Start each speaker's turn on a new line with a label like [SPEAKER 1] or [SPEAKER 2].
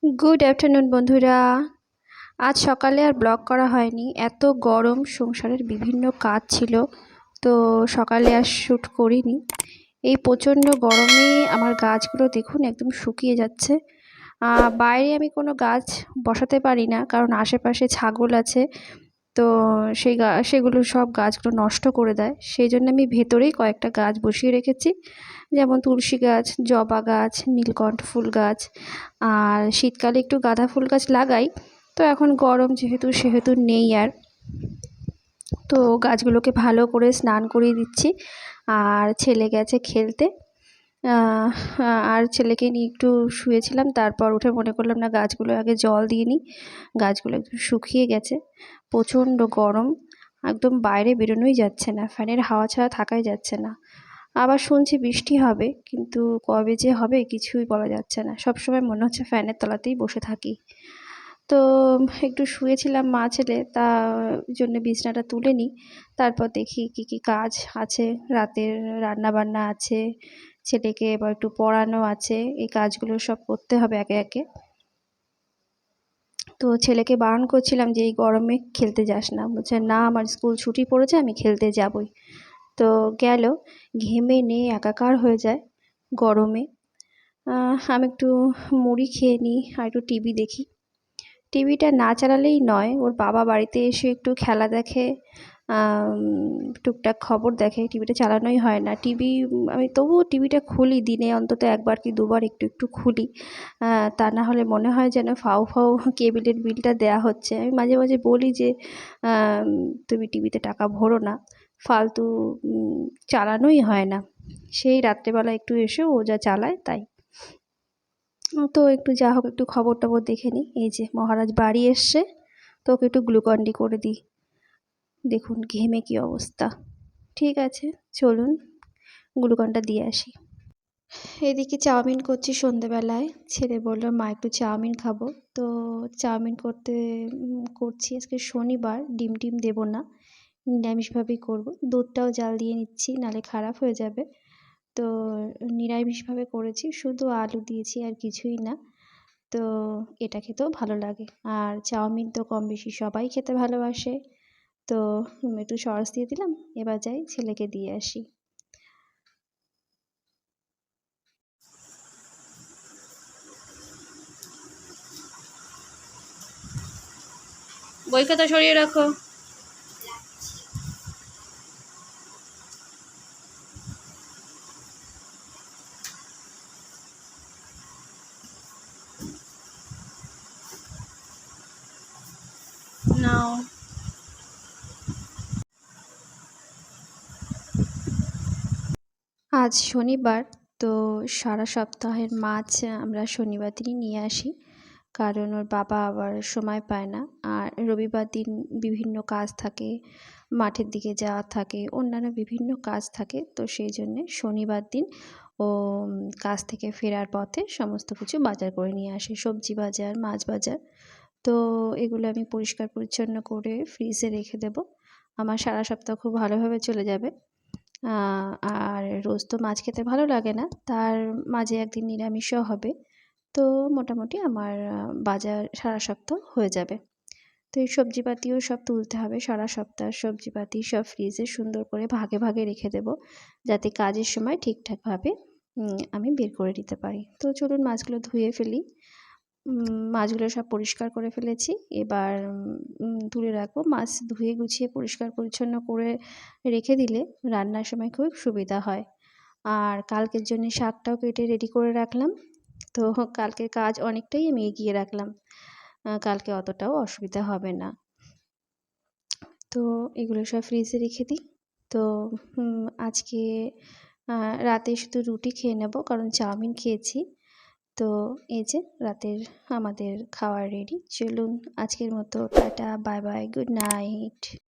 [SPEAKER 1] Good afternoon বন্ধুরা। আজ সকালে আর ব্লগ করা হয়নি, এত গরম, সংসারের বিভিন্ন কাজ ছিল, তো সকালে আর শ্যুট করিনি। এই প্রচণ্ড গরমে আমার গাছগুলো দেখুন একদম শুকিয়ে যাচ্ছে। বাইরে আমি কোনো গাছ বসাতে পারি না, কারণ আশেপাশে ছাগল আছে, তো সেগুলো সব গাছগুলো নষ্ট করে দেয়। সেই জন্য আমি ভেতরেই কয়েকটা গাছ বসিয়ে রেখেছি, যেমন তুলসী গাছ, জবা গাছ, নীলকণ্ঠ ফুল গাছ, আর শীতকালে একটু গাঁদা ফুল গাছ লাগাই। তো এখন গরম সেহেতু নেই আর, তো গাছগুলোকে ভালো করে স্নান করিয়ে দিচ্ছি। আর ছেলে গেছে খেলতে, আর ছেলেকে নিয়ে একটু শুয়েছিলাম, তারপর উঠে মনে করলাম না গাছগুলো আগে জল দিয়ে নিই। গাছগুলো একদম শুকিয়ে গেছে, প্রচণ্ড গরম, একদম বাইরে বেরোনোই যাচ্ছে না, ফ্যানের হাওয়া ছাড়া থাকাই যাচ্ছে না। আবার শুনছি বৃষ্টি হবে, কিন্তু কবে যে হবে কিছুই বলা যাচ্ছে না। সবসময় মনে হচ্ছে ফ্যানের তলাতেই বসে থাকি। তো একটু শুয়েছিলাম মা ছেলে, তার জন্য বিছনাটা তুলে নিই, তারপর দেখি কি কি কাজ আছে। রাতের রান্না বান্না আছে, ছেলেকে এবার একটু পড়ানো আছে, এই কাজগুলো সব করতে হবে একে একে। তো ছেলেকে বারণ করছিলাম যে এই গরমে খেলতে যাস না, বলছে না আমার স্কুল ছুটি পড়েছে, আমি খেলতে যাবই। তো গেল, ঘেমে নিয়ে একাকার হয়ে যায় গরমে। আমি একটু মুড়ি খেয়ে নিই আর একটু টিভি দেখি। টিভিটা না চালালেই নয়, ওর বাবা বাড়িতে এসে একটু খেলা দেখে, টুকটাক খবর দেখে, টিভিটা চালানোই হয় না। আমি তবুও টিভিটা খুলি, দিনে অন্তত একবার কি দুবার একটু একটু খুলি, তা না হলে মনে হয় যেন ফাও ফাও কেবিলের বিলটা দেয়া হচ্ছে। আমি মাঝে মাঝে বলি যে তুমি টিভিতে টাকা ভরো না, ফালতু চালানোই হয় না। সেই রাত্রেবেলা একটু এসে ও যা চালায় তাই। তো একটু যা হোক একটু খবর টবর দেখে নিই। এই যে মহারাজ বাড়ি এসছে, তো ওকে একটু গ্লুকন-ডি করে দিই। দেখুন ঘেমে কি অবস্থা। ঠিক আছে, চলুন গ্লুকনটা দিয়ে আসি। এদিকে চাউমিন করছি সন্ধেবেলায়, ছেলে বললো মা একটু চাউমিন খাবো, তো চাউমিন করছি। আজকে শনিবার, ডিম টিম দেবো না, নিরামিষভাবেই করবো। দুধটাও জাল দিয়ে নিচ্ছি, নাহলে খারাপ হয়ে যাবে। তো নিরামিষভাবে করেছি, শুধু আলু দিয়েছি আর কিছুই না। তো এটা খেতেও ভালো লাগে, আর চাউমিন তো কম বেশি সবাই খেতে ভালোবাসে। তো একটু সস দিয়ে দিলাম, এবার যাই ছেলেকে দিয়ে আসি। বই খাতা সরিয়ে রাখো। নাও। আজ শনিবার, তো সারা সপ্তাহের মাছ আমরা শনিবার দিনই নিয়ে আসি, কারণ ওর বাবা আবার সময় পায় না। আর রবিবার দিন বিভিন্ন কাজ থাকে, মাঠের দিকে যাওয়া থাকে, অন্যান্য বিভিন্ন কাজ থাকে, তো সেই জন্যে শনিবার দিন ও কাজ থেকে ফেরার পথে সমস্ত কিছু বাজার করে নিয়ে আসে, সবজি বাজার, মাছ বাজার। তো এগুলো আমি পরিষ্কার পরিচ্ছন্ন করে ফ্রিজে রেখে দেবো, আমার সারা সপ্তাহ খুব ভালোভাবে চলে যাবে। আর রোজ তো মাছ খেতে ভালো লাগে না, তার মাঝে একদিন নিরামিষও হবে, তো মোটামুটি আমার বাজার সারা সপ্তাহ হয়ে যাবে। তো এই সবজিপাতিও সব তুলতে হবে, সারা সপ্তাহ সবজিপাতি সব ফ্রিজে সুন্দর করে ভাগে ভাগে রেখে দেবো, যাতে কাজের সময় ঠিকঠাকভাবে আমি বের করে নিতে পারি। তো চলুন মাছগুলো ধুয়ে ফেলি। মাছগুলো সব পরিষ্কার করে ফেলেছি, এবার তুলে রাখবো। মাছ ধুয়ে গুছিয়ে পরিষ্কার পরিচ্ছন্ন করে রেখে দিলে রান্নার সময় খুব সুবিধা হয়। আর কালকের জন্য শাকটাও কেটে রেডি করে রাখলাম, তো কালকের কাজ অনেকটাই আমি এগিয়ে রাখলাম, কালকে অতটাও অসুবিধা হবে না। তো এগুলো সব ফ্রিজে রেখে দিই। তো আজকে রাতে শুধু রুটি খেয়ে নেব, কারণ চাউমিন খেয়েছি। তো এই যে রাতের আমাদের খাওয়ার রেডি। চলুন আজকের মতো tata, bye bye, good night.